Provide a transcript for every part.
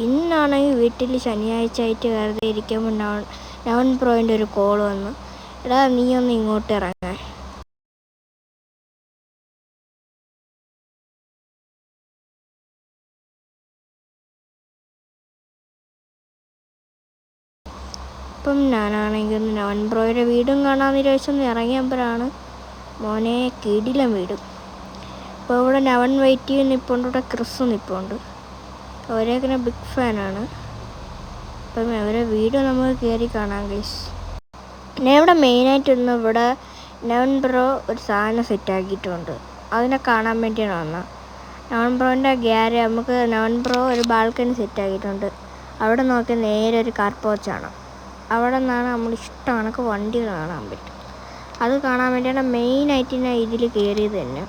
ഇന്നാണെങ്കിൽ വീട്ടിൽ ശനിയാഴ്ച ആയിട്ട് വെറുതെ ഇരിക്കുമ്പോൾ നവൻ ബ്രോയിൻ്റെ ഒരു കോൾ വന്നു. എടാ നീ ഒന്ന് ഇങ്ങോട്ട് ഇറങ്ങാൻ. ഇപ്പം ഞാനാണെങ്കിൽ നവൻ ബ്രോയുടെ വീടും കാണാമെന്ന് വിചാരിച്ചൊന്ന് ഇറങ്ങിയപ്പോഴാണ് മോനെ കിടിലം വീടും. ഇപ്പോൾ ഇവിടെ നവൻ വെയിറ്റ് ചെയ്ത് നിൽപ്പുണ്ട്, ഇവിടെ ക്രിസ് നിൽപ്പുണ്ട്. അവരെയൊക്കെ ബിഗ് ഫാനാണ്. അപ്പം അവരെ വീട് നമുക്ക് കയറി കാണാം ഗൈസ്. ഞാൻ ഇവിടെ മെയിനായിട്ടൊന്ന് ഇവിടെ നവൻ ബ്രോ ഒരു സാധനം സെറ്റാക്കിയിട്ടുണ്ട്, അതിനെ കാണാൻ വേണ്ടിയാണ് വന്നത്. നവൻ ബ്രോൻ്റെ നമുക്ക് നവൻ ബ്രോ ഒരു ബാൽക്കണി സെറ്റാക്കിയിട്ടുണ്ട്. അവിടെ നോക്കി നേരെ ഒരു കാർ പോർച്ചാണ്. അവിടെ നിന്നാണ് നമ്മൾ ഇഷ്ടം കണക്ക് വണ്ടികൾ കാണാൻ പറ്റും. അത് കാണാൻ വേണ്ടിയാണ് മെയിനായിട്ട് ഞാൻ ഇതിൽ കയറിയത് തന്നെ.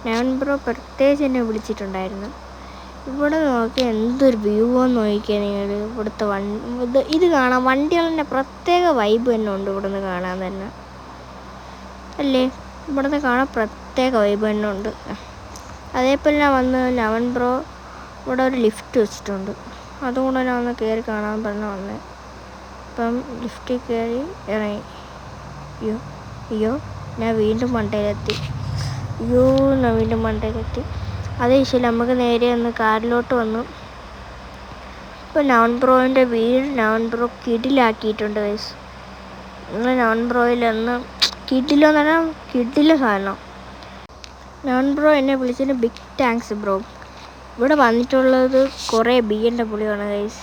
നവൻ ബ്രോ പ്രത്യേകിച്ച് എന്നെ വിളിച്ചിട്ടുണ്ടായിരുന്നു. ഇവിടെ നോക്കി എന്തൊരു വ്യൂ എന്ന് നോക്കിയാൽ നിങ്ങൾ. ഇവിടുത്തെ ഇത് കാണാൻ വണ്ടികളുടെ പ്രത്യേക വൈബ് തന്നെ ഉണ്ട്. ഇവിടെ നിന്ന് കാണാൻ തന്നെ അല്ലേ, ഇവിടുന്ന് കാണാൻ പ്രത്യേക വൈബ് തന്നെ ഉണ്ട്. അതേപോലെ ഞാൻ വന്ന് നവൻ ബ്രോ ഇവിടെ ഒരു ലിഫ്റ്റ് വെച്ചിട്ടുണ്ട്, അതുകൊണ്ട് ഞാൻ ഒന്ന് കയറി കാണാൻ പറഞ്ഞ് വന്നേ. ഇപ്പം ലിഫ്റ്റിൽ കയറി ഇറങ്ങി. അയ്യോ ഞാൻ വീണ്ടും മണ്ടയിലെത്തി. അതേ ശരി, നമുക്ക് നേരെ ഒന്ന് കാറിലോട്ട് വന്നു. ഇപ്പോൾ നവൻ ബ്രോയിൻ്റെ വീട് നവൻ ബ്രോ കിടിലാക്കിയിട്ടുണ്ട് ഗൈസ്. നിങ്ങൾ നവൻ ബ്രോയിലൊന്ന് കിടിലെന്ന് പറഞ്ഞാൽ കിടില സാധനം. നവൻ ബ്രോ എന്നെ വിളിച്ചതിന് ബിഗ് താങ്ക്സ് ബ്രോ. ഇവിടെ വന്നിട്ടുള്ളത് കുറേ BMW ആണ് ഗൈസ്,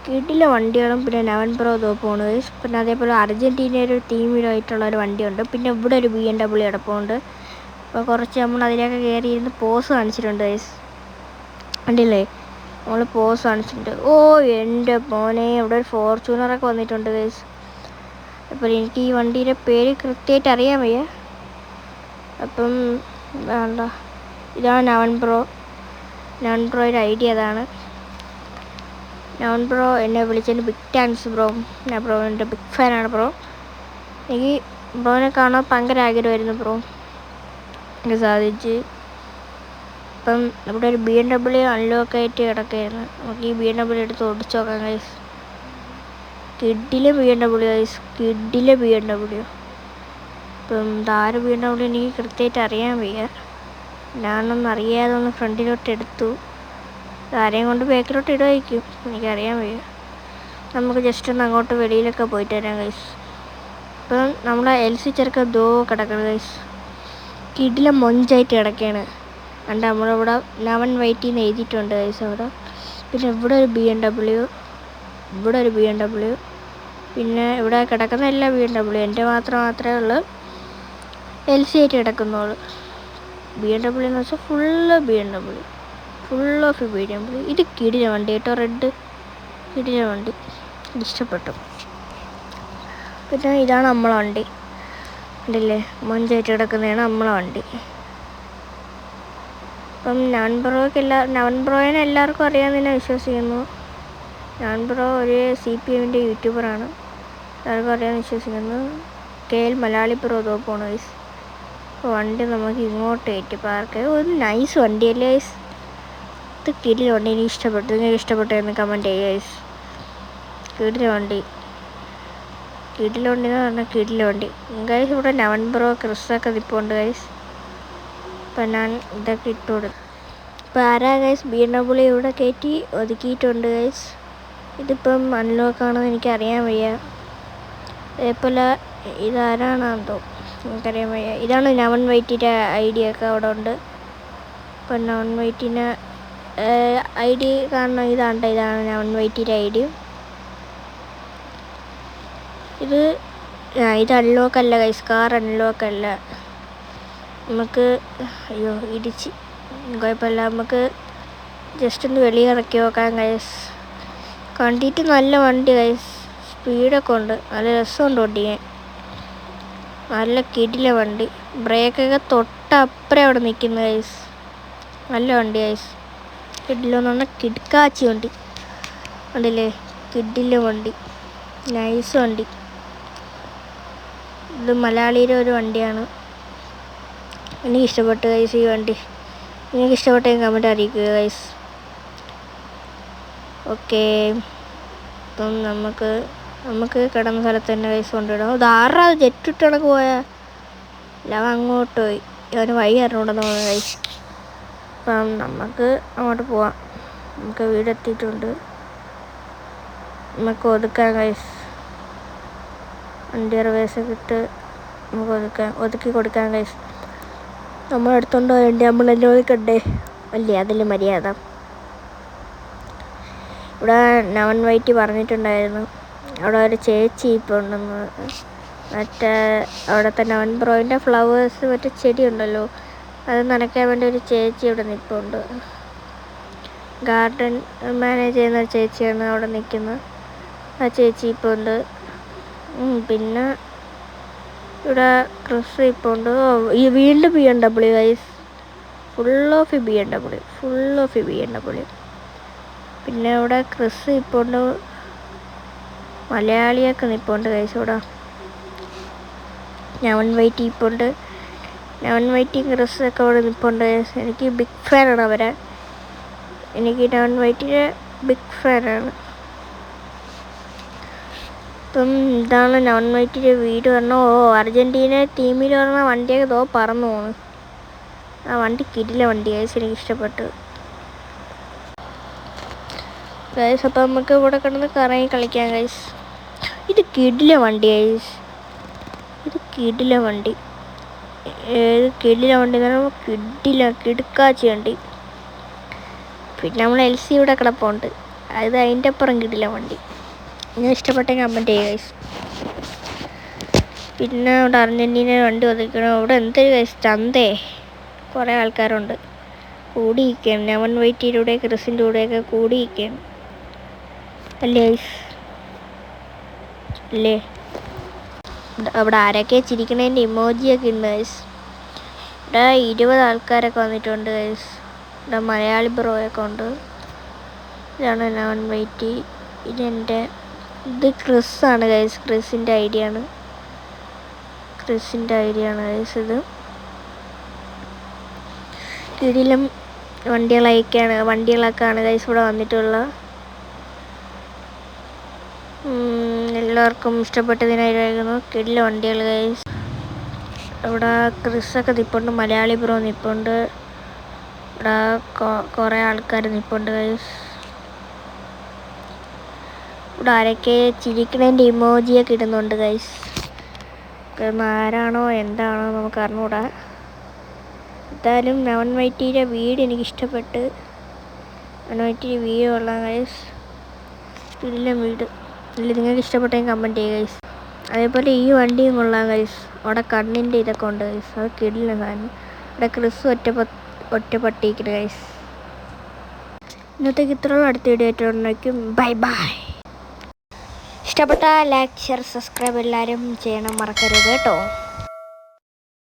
കിടില വണ്ടികളും. പിന്നെ നവൻ ബ്രോ തോപ്പാണ് ഗൈസ്. പിന്നെ അതേപോലെ അർജൻറ്റീനയുടെ ഒരു ടീമിലായിട്ടുള്ള ഒരു വണ്ടിയുണ്ട്. പിന്നെ ഇവിടെ ഒരു BMW കിടപ്പുണ്ട്. അപ്പോൾ കുറച്ച് നമ്മൾ അതിലേക്ക് കയറിയിരുന്ന് പോസ് കാണിച്ചിട്ടുണ്ട് ഗൈസ്, കണ്ടില്ലേ? നമ്മൾ പോസ് കാണിച്ചിട്ടുണ്ട്. ഓ എൻ്റെ മോനെ, ഇവിടെ ഒരു ഫോർച്യൂണറൊക്കെ വന്നിട്ടുണ്ട് ഗൈസ്. അപ്പോൾ എനിക്ക് ഈ വണ്ടിയുടെ പേര് കൃത്യമായിട്ട് അറിയാൻ വയ്യ. അപ്പം വേണ്ട, ഇതാണ് നവൻ ബ്രോയുടെ ഐഡിയ അതാണ്. നവൻ ബ്രോ എന്നെ വിളിച്ചതിന് ബിഗ് താങ്ക്സ് ബ്രോ. ഞാൻ ബ്രോൻ്റെ ബിഗ് ഫാനാണ് ബ്രോ. എനിക്ക് ബ്രോനെ കാണാൻ ഭയങ്കര ആഗ്രഹമായിരുന്നു ബ്രോ, എനിക്ക് സാധിച്ച്. ഇപ്പം ഇവിടെ ഒരു BMW അൺലോക്ക് ആയിട്ട് കിടക്കുകയായിരുന്നു. നമുക്ക് ഈ BMW എടുത്ത് ഓടിച്ച് നോക്കാം ഗൈസ്. കിഡിലെ BMW ഗൈസ്, കിഡിലെ BMW. ഇപ്പം ഇതാര് BMW എനിക്ക് കൃത്യമായിട്ട് അറിയാൻ വയ്യ. ഞാനൊന്നും അറിയാതെ ഒന്ന് ഫ്രണ്ടിലോട്ട് എടുത്തു. ആരെയും കൊണ്ട് ബാക്കിലോട്ട് ഇടുമായിരിക്കും, എനിക്കറിയാൻ വയ്യ. നമുക്ക് ജസ്റ്റ് ഒന്ന് അങ്ങോട്ട് വെളിയിലൊക്കെ പോയിട്ട് വരാം ഗൈസ്. ഇപ്പം നമ്മളെ LC ചെറുക്കൻ കിടക്കണം ഗൈസ്, കിടിലം മൊഞ്ചായിട്ട് കിടക്കുകയാണ്. കണ്ട് നമ്മളിവിടെ നവൻ വെയിറ്റ് എന്ന് എഴുതിയിട്ടുണ്ട് ഗൈസ് അവിടെ. പിന്നെ ഇവിടെ ഒരു BMW, പിന്നെ ഇവിടെ കിടക്കുന്ന എല്ലാ BMW. എൻ്റെ മാത്രമേ ഉള്ളൂ LC ആയിട്ട് കിടക്കുന്നുള്ളൂ. BMW എന്ന് വെച്ചാൽ ഫുൾ ഓഫ് BMW. ഇത് കിടില വണ്ടി കേട്ടോ, റെഡ് കിടില വണ്ടി, ഇഷ്ടപ്പെട്ടു. പിന്നെ ഇതാണ് നമ്മളെ വണ്ടി, കണ്ടില്ലേ? മൊഞ്ചായിട്ട് കിടക്കുന്നതാണ് നമ്മളെ വണ്ടി. ഇപ്പം നവൻ ബ്രോയിനെ എല്ലാവർക്കും അറിയാമെന്ന് ഞാൻ വിശ്വസിക്കുന്നു. നവൻ ബ്രോ ഒരു CPMൻ്റെ യൂട്യൂബറാണ്, എല്ലാവർക്കും അറിയാമെന്ന് വിശ്വസിക്കുന്നു. KL മലയാളി ബ്രോ തോപ്പാണ് ഗൈസ്. അപ്പോൾ വണ്ടി നമുക്ക് ഇങ്ങോട്ട് കയറ്റി പാർക്ക്. ഒരു നൈസ് വണ്ടിയല്ലേ ഗൈസ്, ഇത് കിടില വണ്ടി, എനിക്ക് ഇഷ്ടപ്പെട്ടു. നിങ്ങൾക്ക് ഇഷ്ടപ്പെട്ടു എന്ന് കമൻറ്റ് ചെയ്യുക ഗൈസ്. കിടില വണ്ടി എന്ന് പറഞ്ഞാൽ കിടില വണ്ടി ഗൈസ്. ഇവിടെ നവൻ ബ്രോ ക്രിസ്സൊക്കെ നിൽപ്പുണ്ട് ഗൈസ്. ഇപ്പം ഞാൻ ഇതൊക്കെ ഇട്ട് കൊടുക്കും. ഇപ്പോൾ ആരാ ഗൈസ് BMW ഇവിടെ കയറ്റി ഒതുക്കിയിട്ടുണ്ട് ഗൈസ്. ഇതിപ്പം അൺലോക്കാണെന്ന് എനിക്കറിയാൻ വയ്യ. അതേപോലെ ഇതാരാണെന്തോ എനിക്കറിയാൻ വയ്യ. ഇതാണ് നവൻ വെയിറ്റിൻ്റെ ID ഒക്കെ അവിടെ ഉണ്ട്. ഇപ്പം നവൻ വെയിറ്റിന് ID കാണണം. ഇതാണ് നവൻ വെയിറ്റിൻ്റെ ID. ഇത് അൺലോക്കല്ല ഗൈസ്, കാർ അൺലോക്കല്ല. നമുക്ക് ഇടിച്ച് കുഴപ്പമില്ല, നമുക്ക് ജസ്റ്റ് ഒന്ന് വെളിയിറക്കി നോക്കാം ഗൈസ്. കണ്ടിട്ട് നല്ല വണ്ടി ഗൈസ്, സ്പീഡൊക്കെ ഉണ്ട്, നല്ല രസമുണ്ട് ഓടിക്കാൻ, നല്ല കിടില വണ്ടി. ബ്രേക്കൊക്കെ തൊട്ടപ്പുറം അവിടെ നിൽക്കുന്നു ഗൈസ്, നല്ല വണ്ടി ഗൈസ്. കിഡിലെന്ന് പറഞ്ഞാൽ കിടക്കാച്ചി വണ്ടി, കണ്ടില്ലേ? കിഡില വണ്ടി, നൈസ് വണ്ടി. ഇത് മലയാളിയുടെ ഒരു വണ്ടിയാണ്, എനിക്ക് ഇഷ്ടപ്പെട്ടു ഗൈസ് ഈ വണ്ടി. നിങ്ങൾക്ക് ഇഷ്ടപ്പെട്ടെങ്കിൽ കമൻറ്റ് അറിയിക്കുക ഗൈസ്. ഓക്കെ, ഇപ്പം നമുക്ക് കിടന്ന സ്ഥലത്ത് തന്നെ ഗൈസ് കൊണ്ടിടാം. ഇത് ആറാ ജെറ്റ് ഇട്ട് കണക്ക് പോയാൽ അവൻ അങ്ങോട്ട് പോയി, അവന് വഴി അറിഞ്ഞുകൊണ്ടെന്ന് തോന്നുന്നു ഗൈസ്. അപ്പം നമുക്ക് അങ്ങോട്ട് പോവാം. നമുക്ക് വീടെത്തിയിട്ടുണ്ട്. നമുക്ക് ഒതുക്കാം ഗൈസ്, വണ്ടി റിവേഴ്സൊക്കെ ഇട്ട് നമുക്ക് ഒതുക്കി കൊടുക്കാം ഗൈസ്. നമ്മളെടുത്തോണ്ട് വേണ്ടി നമ്മളെല്ലാം ഒതുക്കണ്ടേ, അല്ലേ അതിൽ മര്യാദ. ഇവിടെ നവൻ വൈറ്റി പറഞ്ഞിട്ടുണ്ടായിരുന്നു അവിടെ ഒരു ചേച്ചി ഇപ്പോൾ ഉണ്ടെന്ന്. മറ്റേ അവിടുത്തെ നവൻ ബ്രോയിൻ്റെ ഫ്ലവേഴ്സ് മറ്റേ ചെടി ഉണ്ടല്ലോ, അത് നനയ്ക്കാൻ വേണ്ടി ഒരു ചേച്ചി ഇവിടെ നിൽപ്പുണ്ട്. ഗാർഡൻ മാനേജ് ചെയ്യുന്ന ഒരു ചേച്ചിയാണ് അവിടെ നിൽക്കുന്നത്. ആ ചേച്ചി ഇപ്പോൾ ഉണ്ട്. പിന്നെ ഇവിടെ ക്രിസ് ഇപ്പോൾ ഉണ്ട്. ഈ വീണ്ടും BMW guys, full of BMW. പിന്നെ ഇവിടെ ക്രിസ് ഇപ്പോൾ ഉണ്ട്. മലയാളിയൊക്കെ നിൽപ്പുണ്ട് ഗൈസ് ഇവിടെ. നവൻ വൈറ്റി ഇപ്പോൾ ഉണ്ട്. നവൻ വൈറ്റി ക്രിസ്സൊക്കെ ഇവിടെ നിൽപ്പുണ്ട് ഗൈസ്. എനിക്ക് ബിഗ് ഫാനാണ് അവരെ. എനിക്ക് നവൻ വൈറ്റിയുടെ ബിഗ് ഫാനാണ്. ഇപ്പം ഇതാണ് നവൻ വൈറ്റിയുടെ വീട് പറഞ്ഞാൽ. അർജൻറ്റീന ടീമിൽ പറഞ്ഞ വണ്ടിയൊക്കെ പറന്നു പോകുന്നു. ആ വണ്ടി കിടില വണ്ടി ഗൈസ്, എനിക്ക് ഇഷ്ടപ്പെട്ടു ഗൈസ്. അപ്പം നമുക്ക് ഇവിടെ കിടന്ന് കറങ്ങി കളിക്കാം ഗൈസ്. ഇത് കിടില വണ്ടി ഗൈസ്, കിടില വണ്ടി എന്ന് പറയുമ്പോൾ കിടുക്കാച്ചി വണ്ടി. പിന്നെ നമ്മൾ LC ഇവിടെ കിടപ്പുണ്ട്, അത് അതിൻ്റെ അപ്പുറം കിടില വണ്ടി. ഞാൻ ഇഷ്ടപ്പെട്ടെങ്കിൽ കമൻറ്റ് ചെയ്യുക ഗൈസ്. പിന്നെ ഇവിടെ അർജൻറ്റീന വണ്ടി ഒതുക്കണം. ഇവിടെ എന്തൊരു ഗൈസ് ചന്തേ, കുറേ ആൾക്കാരുണ്ട് കൂടിയിരിക്കുകയാണ്. നവൻ വൈറ്റിയുടെ ക്രിസിൻ്റെ കൂടെയൊക്കെ കൂടിയിരിക്കുകയാണ് അല്ലേ ഗൈസ്, അല്ലേ? അവിടെ ആരൊക്കെ ചിരിക്കണേൻ്റെ ഇമോജിയൊക്കെ ഉണ്ട് ഗൈസ്. ഇവിടെ 20 ആൾക്കാരൊക്കെ വന്നിട്ടുണ്ട് ഗൈസ്. ഇവിടെ മലയാളി ബ്രോയൊക്കെ ഉണ്ട്. ഇതാണ് നവൻ വൈറ്റി. ഇത് ക്രിസ്സാണ് ഗൈസ്, ക്രിസിൻ്റെ ഐഡിയ ആണ് ഗൈസ്. ഇത് കിടിലം വണ്ടികളൊക്കെയാണ് ഗൈസ് ഇവിടെ വന്നിട്ടുള്ളത്. എല്ലാവർക്കും ഇഷ്ടപ്പെട്ടതിനായിരുന്നു. കിടിലം വണ്ടികൾ ഗൈസ്. ഇവിടെ ക്രിസ്സൊക്കെ നിൽപ്പുണ്ട്, മലയാളി ബ്രോ നിൽപ്പുണ്ട്. ഇവിടെ കുറേ ആൾക്കാർ നിൽപ്പുണ്ട് ഗൈസ്. ഇവിടെ ആരൊക്കെ ചിരിക്കണേൻ്റെ ഇമോജിയൊക്കെ ഇടുന്നുണ്ട് ഗൈസ്. ആരാണോ എന്താണോ നമുക്ക് അറിഞ്ഞൂടാ. എന്തായാലും നവൻ വൈറ്റിയുടെ വീട് എനിക്ക് ഇഷ്ടപ്പെട്ട്. നവൻ വൈറ്റിയുടെ വീട് കൊള്ളാം ഗൈസ്, കിടിലം വീട്. ഇല്ല, നിങ്ങൾക്ക് ഇഷ്ടപ്പെട്ടെങ്കിൽ കമൻറ്റ് ചെയ്യുക ഗൈസ്. അതേപോലെ ഈ വണ്ടിയും കൊള്ളാം ഗൈസ്. അവിടെ കണ്ണിൻ്റെ ഇതൊക്കെ ഉണ്ട് ഗൈസ്, അത് കിടിലം സാധനം. ഇവിടെ ക്രിസ് ഒറ്റപ്പെട്ടിരിക്കുന്നു ഗൈസ്. ഇന്നത്തേക്ക് ഇത്രയുള്ള അടുത്ത വീഡിയോ ആയിട്ടുണ്ടായിരിക്കും. ബൈ. ഇഷ്ടപ്പെട്ട ലൈക്ക്, ഷെയർ, സബ്സ്ക്രൈബ് എല്ലാവരും ചെയ്യണം മറക്കരുത് കേട്ടോ.